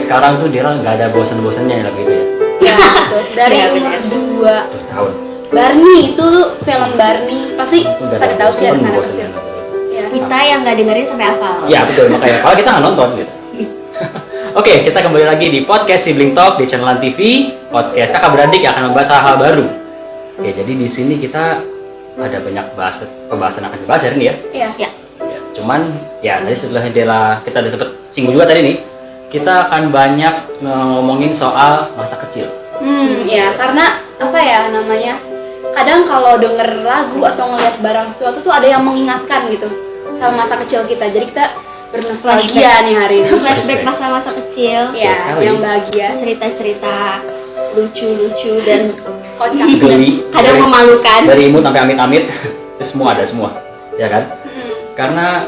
sekarang tuh dia nggak ada bosan-bosannya lagu itu ya. Ya, betul. Dari Ya, umur benar. 2 tahun. Barney itu film Barney pasti Itu nggak pada ada tahu sih anak kecil. bosan-bosannya. Ya. Kita yang nggak dengerin sampai hafal. Ya betul, makanya kalau kita nggak nonton gitu. Oke, kita kembali lagi di podcast Sibling Talk di Channel TV, podcast kakak beradik yang akan membahas hal-hal baru. Oke, jadi di sini kita ada banyak pembahasan akan dibahas hari ini ya. Iya. Ya. Ya, cuman ya tadi setelah kita udah sempet singgung juga tadi nih, kita akan banyak ngomongin soal masa kecil. Ya karena apa ya namanya? Kadang kalau denger lagu atau ngeliat barang sesuatu tuh ada yang mengingatkan gitu sama masa kecil kita. Jadi kita bernostalgia nih hari ini. Flashback masa-masa kecil. Ya, sekali. yang bahagia, Cerita-cerita lucu-lucu dan kocak. Geli, kadang dari- memalukan. Dari imut sampai amit-amit, semua ada semua, ya kan? Karena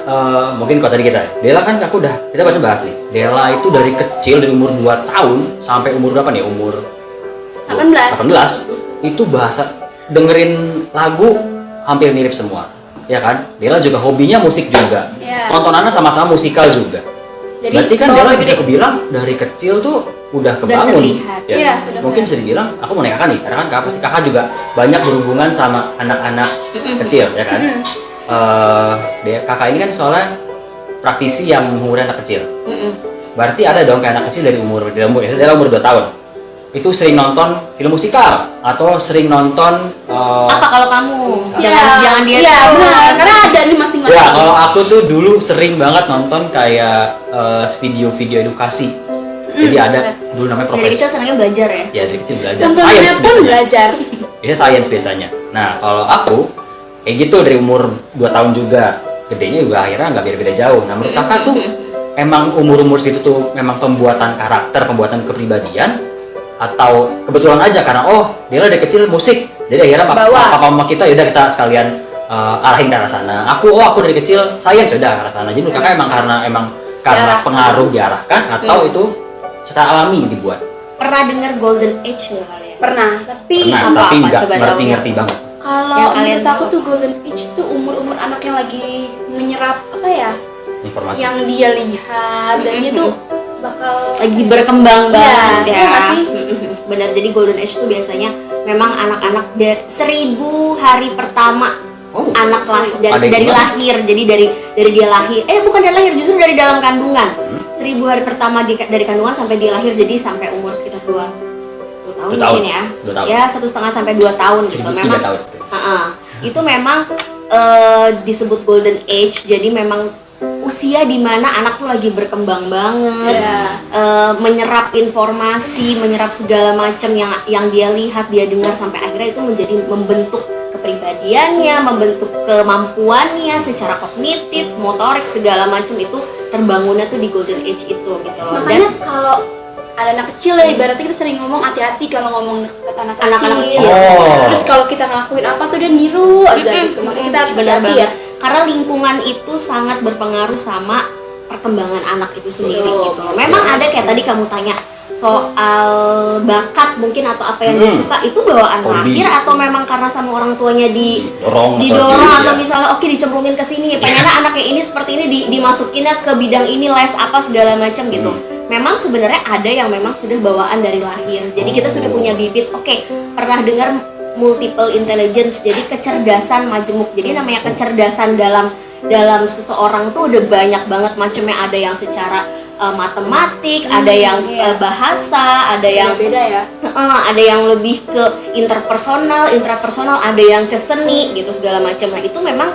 mungkin kalau tadi Dela kan kita bahas nih. Dela itu dari kecil dari umur 2 tahun sampai umur berapa nih? Umur 18 itu bahasa dengerin lagu hampir mirip semua, ya kan? Dela juga hobinya musik juga, Ya. tontonannya sama-sama musikal juga. Jadi Berarti kan bawa Dela gede. bisa kebilang dari kecil tuh udah kebangun. terlihat. Ya, Iya, sudah mungkin mulai. bisa dibilang aku mau nanya kakak nih, karena kan kakak juga banyak berhubungan sama anak-anak kecil, ya kan? Kakak ini kan soalnya praktisi yang umurnya anak kecil. Berarti ada dong kayak anak kecil dari umur 2 tahun. Itu sering nonton film musikal atau sering nonton Apa kalau kamu? Ya, Jangan dia iya, terus. benar. Karena ada nih masing-masing. ya kalau aku tuh dulu sering banget nonton kayak video-video edukasi. Jadi ada dulu namanya Dari profesor. kecil senangnya belajar ya. Ya dari kecil belajar. Contohnya Science pun biasanya. belajar. Biasanya science biasanya. Nah kalau aku kayak gitu dari umur 2 tahun juga. Gedenya juga akhirnya nggak beda-beda jauh. Nah menurut kakak tuh emang umur-umur situ tuh memang pembuatan karakter, pembuatan kepribadian, atau kebetulan aja karena dia dari kecil musik, jadi akhirnya Kebawa. papa mama kita yaudah kita sekalian arahin ke arah sana. Aku dari kecil science yaudah ke arah sana. Jadi menurut kakak emang karena Diarahkan. pengaruh diarahkan atau itu secara alami dibuat? Pernah dengar Golden Age nggak kalian? Pernah, tapi Nah, apa-apa, tapi nggak coba ngerti banget. kalau Yang kalian menurut aku tahu. tuh Golden Age tuh umur-umur anak yang lagi menyerap apa ya? Informasi. Yang dia lihat dan dia tuh bakal Lagi berkembang Iya, banget iya ya. nggak sih? Benar, jadi Golden Age itu biasanya memang anak-anak dari 1000 hari pertama Oh, anak ada dari hitungan? lahir, jadi dari dia lahir, bukan dari lahir, justru dari dalam kandungan. 1000 hari pertama dari kandungan sampai dia lahir, jadi sampai umur sekitar 2 tahun 2 tahun. mungkin ya. 2 tahun. Ya 1,5 sampai 2 tahun gitu. 3 Memang tahun. itu memang disebut Golden Age, jadi memang usia dimana anak tuh lagi berkembang banget, Iya. menyerap informasi, menyerap segala macam yang dia lihat, dia dengar, sampai akhirnya itu menjadi membentuk kepribadiannya, membentuk kemampuannya secara kognitif, motorik, segala macam itu terbangunnya tuh di Golden Age itu gitu loh. makanya kalau ada anak kecil ya ibaratnya kita sering ngomong hati-hati kalau ngomong deket anak Anak-anak kecil. kecil. Oh. Terus kalau kita ngelakuin apa tuh dia niru aja gitu. Makanya kita harus benar hati-hati banget. ya. Karena lingkungan itu sangat berpengaruh sama perkembangan anak itu sendiri Betul. gitu loh. Memang ada kayak tadi kamu tanya soal bakat mungkin atau apa yang dia suka, itu bawaan Hobi. lahir atau memang karena sama orang tuanya Didorong atau ya. misalnya oke dicemplungin ke sini, pengennya anaknya ini seperti ini dimasukinnya ke bidang ini, les apa segala macam gitu. Memang sebenarnya ada yang memang sudah bawaan dari lahir. Jadi kita sudah punya bibit. Oke, pernah dengar multiple intelligence, jadi kecerdasan majemuk. Jadi namanya kecerdasan dalam seseorang tuh udah banyak banget macamnya. Ada yang secara matematik, ada yang iya. bahasa, ada yang Beda ya. ada yang lebih ke intrapersonal, ada yang ke seni gitu segala macam. Nah itu memang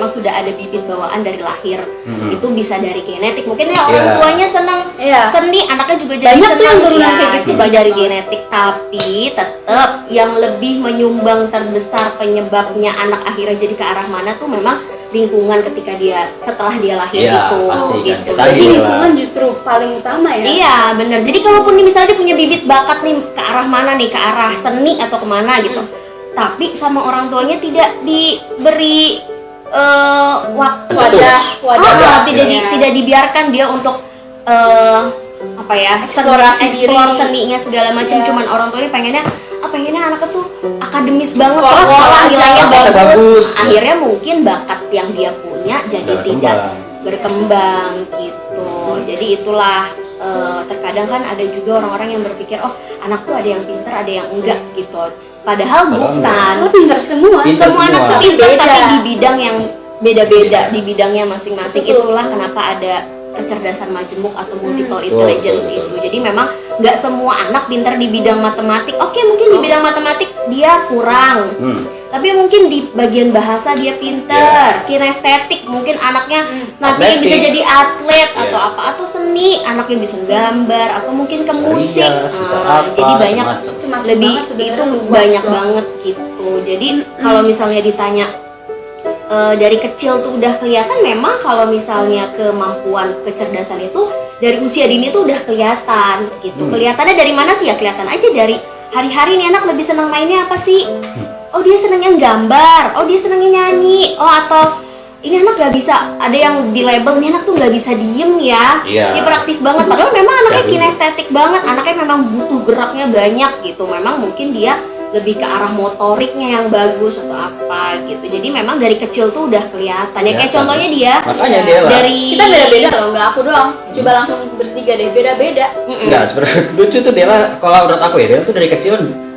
sudah ada bibit bawaan dari lahir. Itu bisa dari genetik. Mungkin ya orang Iya. tuanya senang Iya. seni, anaknya juga jadi Banyak tuh senang. yang turunan Ya, kayak gitu. itu dari genetik. Tapi tetap yang lebih menyumbang terbesar penyebabnya anak akhirnya jadi ke arah mana tuh memang lingkungan ketika setelah dia lahir Iya, itu pasti kan. gitu. Kita Jadi Iya. lingkungan justru paling utama ya. Iya benar. Jadi kalaupun nih misalnya dia punya bibit bakat nih ke arah mana nih, ke arah seni atau kemana gitu, tapi sama orang tuanya tidak diberi waktu, Wadah. tidak dibiarkan dia untuk apa ya, Eksplorasi explore diri. seninya segala macam. Iya. Cuman orang tuanya pengennya anaknya tuh akademis banget, Sekolah nilainya aja. bagus. Bagus. Akhirnya mungkin bakat yang dia punya jadi Nggak tidak berkembang. berkembang gitu. Jadi itulah terkadang kan ada juga orang-orang yang berpikir oh anak tuh ada yang pintar ada yang enggak gitu. Padahal bukan. Kalau pintar semua. Pintar Semua anak tuh semua. pintar Beda. tapi di bidang yang beda-beda, di bidangnya masing-masing. Itulah kenapa ada kecerdasan majemuk atau multiple intelligence betul, itu. betul. Jadi memang nggak semua anak pintar di bidang matematik. Oke, mungkin di bidang matematik dia kurang. Tapi mungkin di bagian bahasa dia pintar, kinestetik mungkin anaknya nantinya Atletik. bisa jadi atlet atau Yeah. apa, atau seni anaknya bisa gambar atau mungkin ke musik. Rias, bisa Nah, apa, jadi banyak macam-macam. Macam-macam lebih banget sebenarnya, itu luas banyak loh. banget gitu. Jadi kalau misalnya ditanya dari kecil tuh udah kelihatan, memang kalau misalnya kemampuan kecerdasan itu dari usia dini tuh udah kelihatan gitu. Kelihatannya dari mana sih ya? Kelihatan aja dari hari-hari nih anak lebih senang mainnya apa sih? Oh dia senangnya gambar, oh dia senangnya nyanyi, oh atau ini anak gak bisa, ada yang di label ini anak tuh gak bisa diem ya, Iya. hiperaktif banget. Padahal memang anaknya Iya. kinestetik banget, anaknya memang butuh geraknya banyak gitu. Memang mungkin dia lebih ke arah motoriknya yang bagus atau apa gitu. Jadi memang dari kecil tuh udah kelihatan. Ya kayak Kelihatan. contohnya dia Makanya dia lah. dari Kita beda-beda loh, nggak aku doang. Coba langsung bertiga deh, beda-beda. Enggak, sebenarnya lucu tuh Dela, kalau menurut aku ya, Dela tuh dari kecil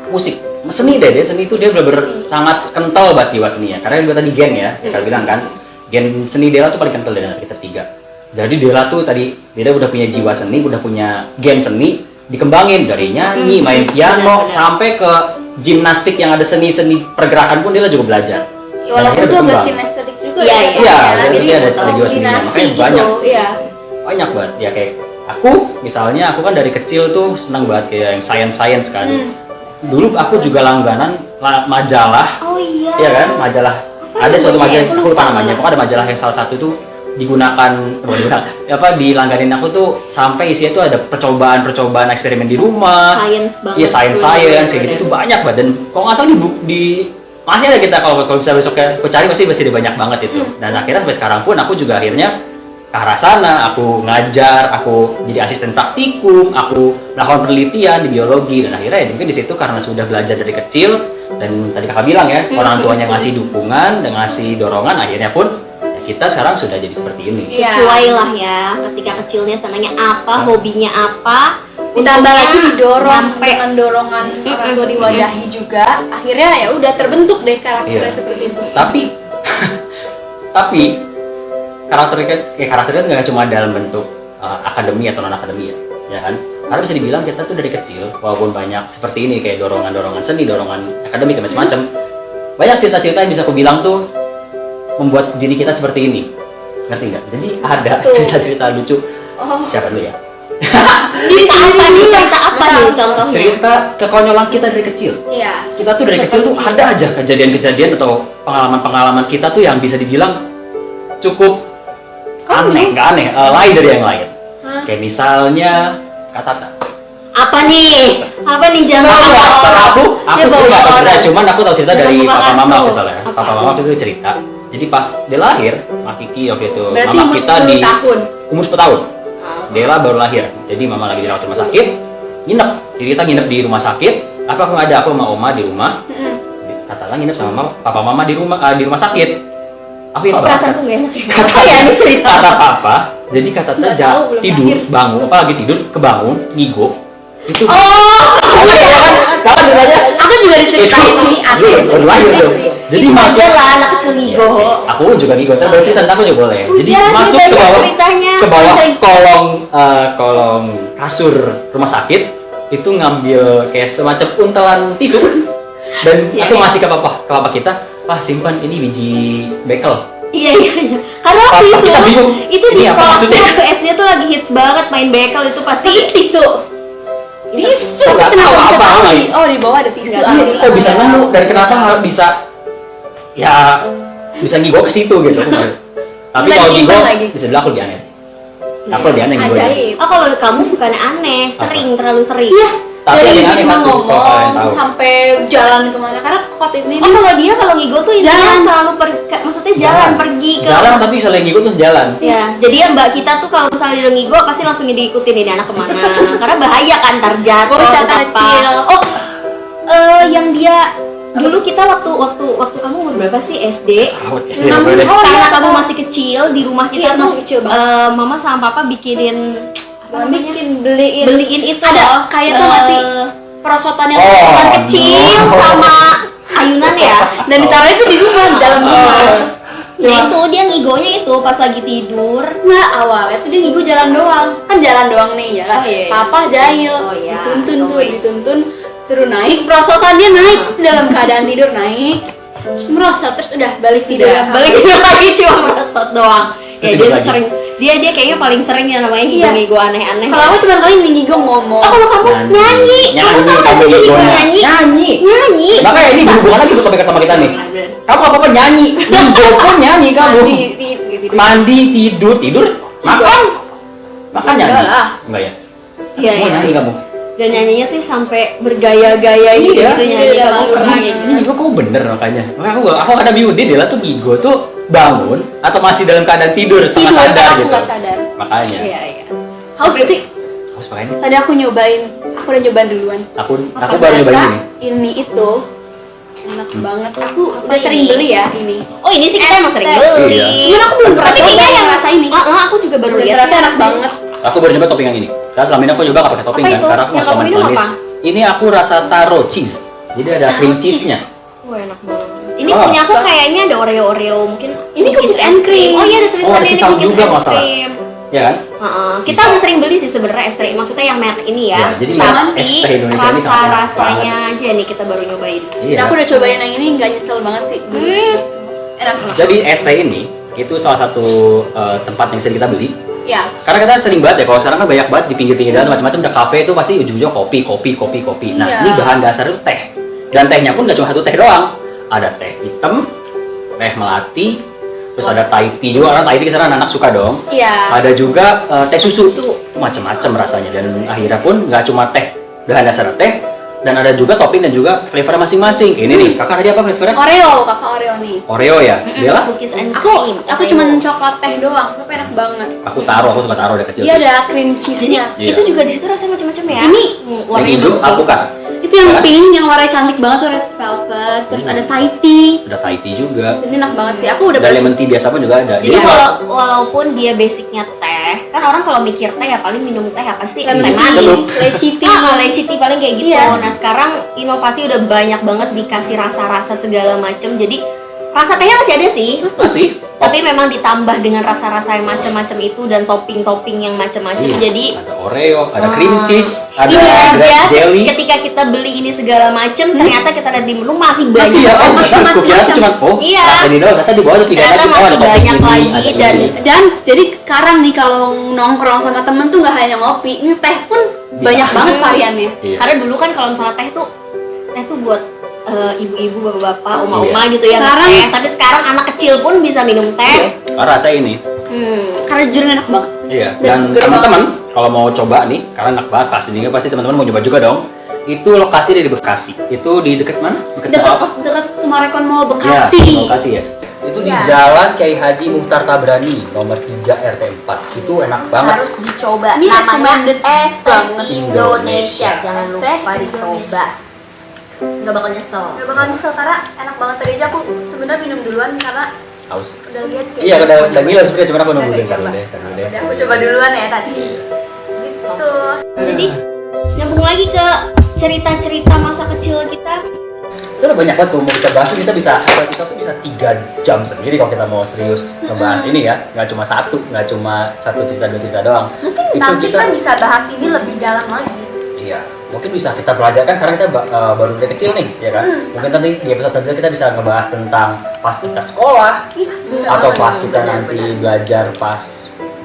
musik, seni deh, dia seni itu dia bener-bener sangat kental banget jiwa seni ya. Karena juga tadi gen ya, kita bilang kan, gen seni Dela tuh paling kental dari kita tiga. Jadi Dela tuh tadi, dia udah punya jiwa seni, udah punya gen seni, dikembangin dari nyanyi, main piano, benar-benar. sampai ke gimnastik yang ada seni-seni pergerakan pun Dela juga belajar. Ya, walaupun Dan itu akhirnya agak berkembang. kinestetik juga Iya, ya. iya. Iya, kan, jadi jadi dia ada jiwa seninya, kombinasi makanya gitu. banyak. Iya. Banyak banget ya, kayak aku misalnya, aku kan dari kecil tuh senang banget kayak yang science kan. Dulu aku juga langganan majalah, oh iya. iya kan, majalah. Apa Ada suatu namanya? majalah, Aku aku lupa lupa. namanya. Pokoknya ada majalah yang salah satu itu digunakan, dilangganin aku tuh sampai isinya tuh ada percobaan eksperimen di rumah. Science banget. Iya, science kayak gitu tuh banyak banget. Dan kalau nggak salah di masih ada kita, kalau bisa besoknya aku cari pasti ada banyak banget itu. Dan akhirnya sampai sekarang pun aku juga akhirnya ke arah sana, aku ngajar, aku jadi asisten praktikum, aku melakukan penelitian di biologi, dan akhirnya ya mungkin di situ karena sudah belajar dari kecil, dan tadi kakak bilang ya, orang tuanya ngasih dukungan dan ngasih dorongan, akhirnya pun ya kita sekarang sudah jadi seperti ini. Iya. Sesuai lah ya, ketika kecilnya senangnya apa, hobinya apa, Ditambah untungnya lagi didorong nyampe. dengan dorongan orang tua diwadahi juga, akhirnya ya udah terbentuk deh karakternya Iya. seperti itu. Tapi karakternya nggak cuma dalam bentuk akademi atau non akademi ya kan? Karena bisa dibilang kita tuh dari kecil, walaupun banyak seperti ini kayak dorongan seni, dorongan akademik dan macam-macam, banyak cerita-cerita yang bisa aku bilang tuh membuat diri kita seperti ini, ngerti nggak? Jadi ada Betul. cerita-cerita lucu. Oh. Siapa dulu ya? Cerita apa nih? Cerita apa nih Nah, contohnya? Cerita kekonyolan kita dari kecil. Iya. Kita tuh dari kecil tuh ada aja kejadian-kejadian atau pengalaman-pengalaman kita tuh yang bisa dibilang cukup aneh, nggak aneh, lain dari yang lain. Hah? Kayak misalnya Katata. Apa nih? Apa nih jangan Aku Dia sendiri nggak tahu bawa cerita, orang. cuman aku tahu cerita dari Bukan papa mama tuh. aku misalnya. Apa? Papa mama waktu itu cerita. Jadi pas dia lahir, Mak Kiki waktu itu, Berarti mama umur kita 10 di tahun. umur 10 tahun. Dela baru lahir, jadi mama lagi dirawat di rumah sakit, nginep. Jadi kita nginep di rumah sakit. Apa aku nggak ada, aku sama oma di rumah. Katata nginep sama papa mama di rumah sakit. Aku ingat banget. Perasaanku nggak enak. Apa ya ini cerita? Kata papa, jadi kata Nggak Teja tahu, belum tidur, lahir. bangun, apa lagi tidur, kebangun, ngigo. Itu Oh, tahu ceritanya? Aku juga diceritain Itu- ini aneh iya, sih. baru lahir Aneh tuh. sih. Jadi itu masuk. wajar lah anak kecil ngigo. Aku juga ngigo, tapi cerita tentang aku juga boleh. Jadi Iya, masuk dia ke banyak bawah, ceritanya. ke bawah Sering. kolong kasur rumah sakit, itu ngambil kayak semacam untelan tisu, dan Iya, aku iya. ngasih ke papa kita, "Pak, simpan ini biji bekel." Iya. Karena waktu Papa itu kita bingung. itu di Ini apa sekolah maksudnya? waktu SD tuh lagi hits banget main bekel itu pasti. Tapi tisu. Tisu, Kenapa nggak tahu bisa apa tahu lagi. Oh, di bawah ada tisu. Nggak, alhamdulillah. Kok bisa nemu dan kenapa bisa ya bisa ngigo ke situ gitu. Tapi Nggak kalau ngigo disimpan lagi. bisa bilang aku lebih aneh sih. Aku lebih aneh ngigo. Ajaib. Oh kalau kamu bukan aneh, sering terlalu sering. Iya. Tapi Dari ada yang dia aneh cuma satu, kalau kalian ngomong tahu. sampai jalan kemana, karena kota ini Oh kalau dia kalau ngigo tuh intinya Jalan. selalu maksudnya jalan pergi ke Jalan tapi misalnya ngigo terus jalan. Ya, jadi ya mbak kita tuh kalau misalnya dia udah ngigo pasti langsung diikutin ini anak kemana, karena bahaya kan ntar jatuh Bocah atau apa. kecil. Oh, yang dia dulu kita waktu kamu umur berapa sih SD? Tahu SD Enam. boleh deh. Oh, Karena iya, kamu tahu. masih kecil di rumah kita Iya, tuh masih kecil banget. mama sama papa bikinin apa Bukan bikin, beliin. beliin itu Ada loh, kayak tuh masih perosotan yang Oh. ayunan kecil sama ayunan ya. dan ditaruh itu di rumah, di dalam rumah. Nah itu dia ngigonya itu pas lagi tidur. Nah awalnya tuh dia ngigo jalan doang, kan jalan doang nih jalan. Oh, iya, iya. Papa jahil, Oh, iya. dituntun As tuh, always. dituntun, suruh naik, perosotan dia naik dalam keadaan tidur naik, terus merosot terus udah balik tidur. Balik tidur lagi cuma merosot doang. Ya Terus dia tidur tuh lagi. sering dia kayaknya paling sering ya namanya Iya. ngigo aneh-aneh. Kalau aku cuma kali ngigo ngomong. Oh kalau kamu nyanyi, kamu tau gak sih dia juga nyanyi? Nyanyi. Makanya ini berhubungan lagi tuh topik sama kita nih. Kamu apa-apa nyanyi, Ngigo pun nyanyi kamu. Gitu. Mandi, tidur, makan. Makan nyanyi. Enggak lah. Enggak ya? Iya, Semua iya. nyanyi kamu. Dan nyanyinya tuh sampai bergaya-gaya gitu, Iya, gitu nyanyi iya, kamu malu pernah banget. kayak Ini gitu. juga kamu bener makanya. Makanya aku ada biudin Dela tuh Ngigo tuh bangun atau masih dalam keadaan tidur setengah Tidur sadar karena aku gitu. nggak sadar. Makanya. Iya iya. Haus gak sih? Harus makanya. Tadi aku nyobain, aku udah nyobain duluan. Aku baru nyobain Ternyata ini. Ini itu enak banget. Aku udah sering ini? beli ya ini. Oh ini sih kita emang sering Iya. beli. Cuman aku belum pernah Tapi coba kayaknya yang rasa ini. Aku juga baru lihat. Ternyata enak banget. Aku baru nyoba topping yang ini. Karena selama ini aku nyoba nggak pakai topping Apa kan, itu? karena aku Yang nggak suka kamu minum manis. apa? Ini aku rasa taro cheese. Jadi ada cream cheese-nya. Wah enak banget. Ini Oh. punya aku kayaknya ada Oreo mungkin. Ini cookies and cream. Oh iya ada Oh, tulisannya ada ini sisal cookies juga and nggak salah. cream. Ya kan? Kita Sisa. udah sering beli sih sebenarnya es teh. Maksudnya yang merek ini ya. Ya, jadi tapi es teh Indonesia ini sangat enak rasa-rasanya aja nih kita baru nyobain. Iya. Dan aku udah cobain yang ini nggak nyesel banget sih. Enak banget. Jadi es teh ini itu salah satu tempat yang sering kita beli. Ya. Karena kita sering banget ya, kalau sekarang kan banyak banget di pinggir-pinggir jalan macam-macam ada kafe itu pasti ujung-ujungnya kopi. Nah, Iya. ini bahan dasar itu teh. Dan tehnya pun gak cuma satu teh doang. Ada teh hitam, teh melati, terus ada Thai tea juga, karena Thai tea sekarang anak suka dong. Iya. Ada juga teh susu. Susu. Macam-macam rasanya dan akhirnya pun nggak cuma teh, bahan dasar teh dan ada juga topping dan juga flavor masing-masing. Ini nih, kakak tadi apa flavornya? Kakak Oreo nih. Oreo ya? Bella? Cookies and Aku cream. cuman coklat teh doang, tapi enak banget. Aku suka taruh dari kecil. Dia sih. ada cream Jadi cheese-nya. Iya. itu juga di situ rasanya macam-macam ya. Ini warnanya Yang hijau bagus. alpukat. Itu yang Kan? pink, yang warnanya cantik banget tuh red velvet. Terus ada Thai tea. Ada Thai tea juga. Ini enak banget sih. Aku udah Dan pernah lemon tea biasa pun juga ada. Jadi walaupun dia basicnya teh, kan orang kalau mikir teh ya paling minum teh apa sih? Es teh lemon manis. Celup. tea, leci tea. Leci tea paling kayak gitu. Iya. Nah sekarang inovasi udah banyak banget dikasih rasa-rasa segala macam. Jadi rasa tehnya masih ada sih, masih. tapi memang ditambah dengan rasa-rasa yang macam-macam itu dan topping-topping yang macam-macam. Iya. Jadi Ada Oreo, ada cream cheese, ada ini aja grass jelly. ketika kita beli ini segala macam, ternyata kita lihat di menu masih banyak. Iya, oh, Masih aku kira macam-macam. cuma Iya. rasa ini doang, ternyata di bawah ada pilihan Ternyata lagi. masih ada topping banyak ini, lagi ada dan- ini. Dan jadi sekarang nih kalau nongkrong sama temen tuh nggak hanya ngopi, ini teh pun Bisa. banyak banget variannya. Iya. Karena dulu kan kalau misalnya teh tuh buat ibu-ibu, bapak-bapak, oma-oma Iya. gitu ya Sekarang- teh. Tapi sekarang anak kecil pun bisa minum teh. Rasa ini. Karena jujur enak banget. Iya, Dan dan seger teman-teman kalau mau coba nih, karena enak banget pasti teman-teman mau coba juga dong. Itu lokasi di Bekasi. Itu di dekat mana? Dekat Dekat apa? dekat Sumarekon Mall Ya, Bekasi. Bekasi ya. Itu di Ya. Jalan Kiai Haji Muhtar Tabrani, nomor 3 RT 4. Itu enak banget. Harus dicoba. Ini Namanya recommended es teh banget. Indonesia. Jangan Es teh lupa Indonesia. dicoba. Nggak bakal nyesel. Gak bakal nyesel karena enak banget. Tadi aja aku sebenarnya minum duluan karena Haus. udah lihat kayak Iya, udah gila sebenarnya, cuma aku Udah nungguin kayak dulu coba. deh, ntar dulu deh. Udah aku coba duluan ya tadi. Gitu. Jadi nyambung lagi ke cerita-cerita masa kecil kita. Sudah banyak banget kalau mau kita bahas tuh kita bisa satu episode tuh bisa 3 jam sendiri kalau kita mau serius ngebahas ini ya, nggak cuma satu cerita dua cerita doang. Mungkin Itu nanti kita bisa bahas ini lebih dalam lagi. Iya, mungkin bisa kita pelajarkan karena kita baru dari kecil nih, ya kan? Mungkin nanti di episode selanjutnya kita bisa ngebahas tentang pas kita sekolah Iya, bisa atau banget. pas kita nanti belajar pas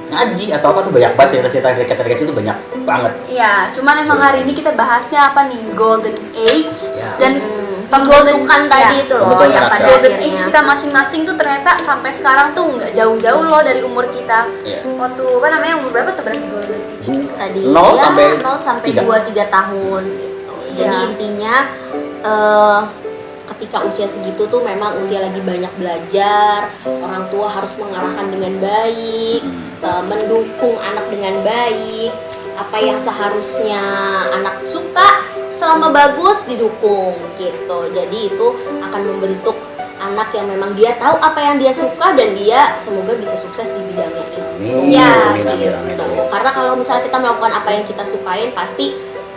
ngaji atau apa tuh banyak banget cerita-cerita kita dari kecil tuh banyak banget. Iya, cuman emang hari ini kita bahasnya apa nih? Golden Age Ya. dan Pembentukan tadi itu loh Pembentukan yang karakter. pada Golden akhirnya. Age kita masing-masing tuh ternyata sampai sekarang tuh nggak jauh-jauh loh dari umur kita. Iya. Waktu apa namanya umur berapa tuh berarti Golden Age? Tadi 0 ya, sampai 0 sampai 3. 2-3 tahun gitu. Iya. Jadi intinya ketika usia segitu tuh memang usia lagi banyak belajar, orang tua harus mengarahkan dengan baik, mendukung anak dengan baik, apa yang seharusnya anak suka selama bagus didukung gitu. Jadi itu akan membentuk anak yang memang dia tahu apa yang dia suka dan dia semoga bisa sukses di bidangnya itu. Amin. Ya, Amin. Amin. Amin. Gitu. Amin. Karena kalau misalnya kita melakukan apa yang kita sukain pasti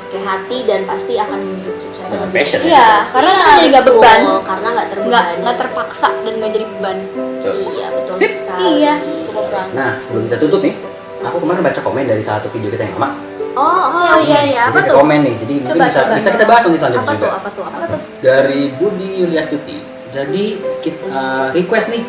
pakai hati dan pasti akan menuju sukses. Dengan passion ya. Iya, karena kita jadi nggak beban, Karena nggak terbebani. nggak terpaksa dan nggak jadi beban. Betul. Iya betul Sip. sekali. Iya, cukup banget. Nah, sebelum kita tutup nih, aku kemarin baca komen dari salah satu video kita yang lama. Oh iya, apa Jadi ada tuh? komen nih, jadi mungkin Coba, coba. bisa kita bahas nanti selanjutnya Apa juga. tuh? Apa tuh? Apa tuh? Dari Budi Yuliastuti. Jadi kita request nih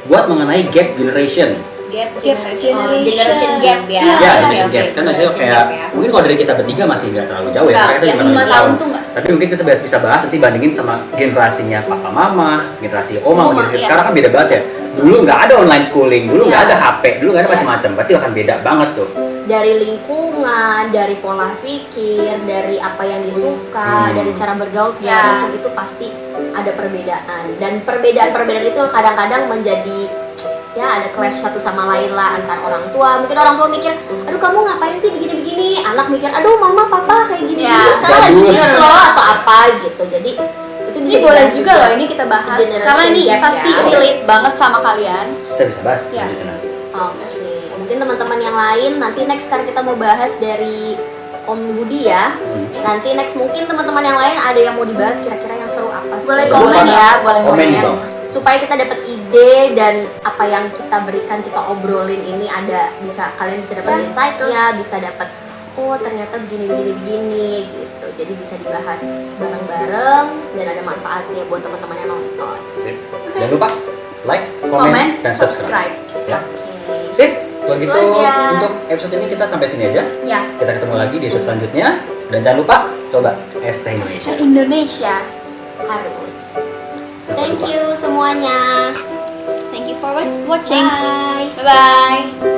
buat mengenai gap generation. Gap generation. generation gap ya. Iya, Ya, iya, generation gap. Kan aja kayak mungkin kalau dari kita bertiga masih nggak terlalu jauh ya. Nggak, karena kita yang cuma 5 tahun. tahun tuh nggak. Tapi mungkin kita bisa bahas nanti bandingin sama generasinya papa mama, generasi oma, Oma, generasi iya. sekarang kan beda banget ya. Dulu nggak ada online schooling, dulu nggak Iya. ada HP, dulu nggak ada Iya. macam-macam. Berarti akan beda banget tuh. Dari lingkungan, dari pola pikir, dari apa yang disuka, dari cara bergaul segala Ya. macam itu pasti ada perbedaan. Dan perbedaan-perbedaan itu kadang-kadang menjadi ya ada clash satu sama lain lah antar orang tua. Mungkin orang tua mikir, aduh kamu ngapain sih begini-begini. Anak mikir, aduh mama papa kayak gini. Ya, Sekarang lagi jadul. hits loh atau apa gitu. Jadi itu bisa Ini boleh dibahas juga loh ini kita bahas Generation karena ini gap pasti ya. relate banget sama kalian. Kita bisa bahas Ya. selanjutnya nanti. Oke. Mungkin teman-teman yang lain nanti next karena kita mau bahas dari Om Budi ya. Nanti next mungkin teman-teman yang lain ada yang mau dibahas kira-kira yang seru apa sih? Boleh Jangan komen lupa ya, boleh komen di komen. bawah. Supaya kita dapat ide dan apa yang kita berikan, kita obrolin ini ada bisa kalian bisa dapat Ya, insight-nya, bisa dapat oh ternyata begini gitu. Jadi bisa dibahas bareng-bareng dan ada manfaatnya buat teman-teman yang nonton. Sip. Jangan lupa like, komen, Komen, dan subscribe. Ya. Oke. Sip. Kalau gitu aja. untuk episode ini kita sampai sini aja. Ya, Kita ketemu lagi di episode selanjutnya. Dan jangan lupa coba ST Indonesia. Indonesia. Harus. Thank you semuanya. Thank you for watching. Bye. Bye bye.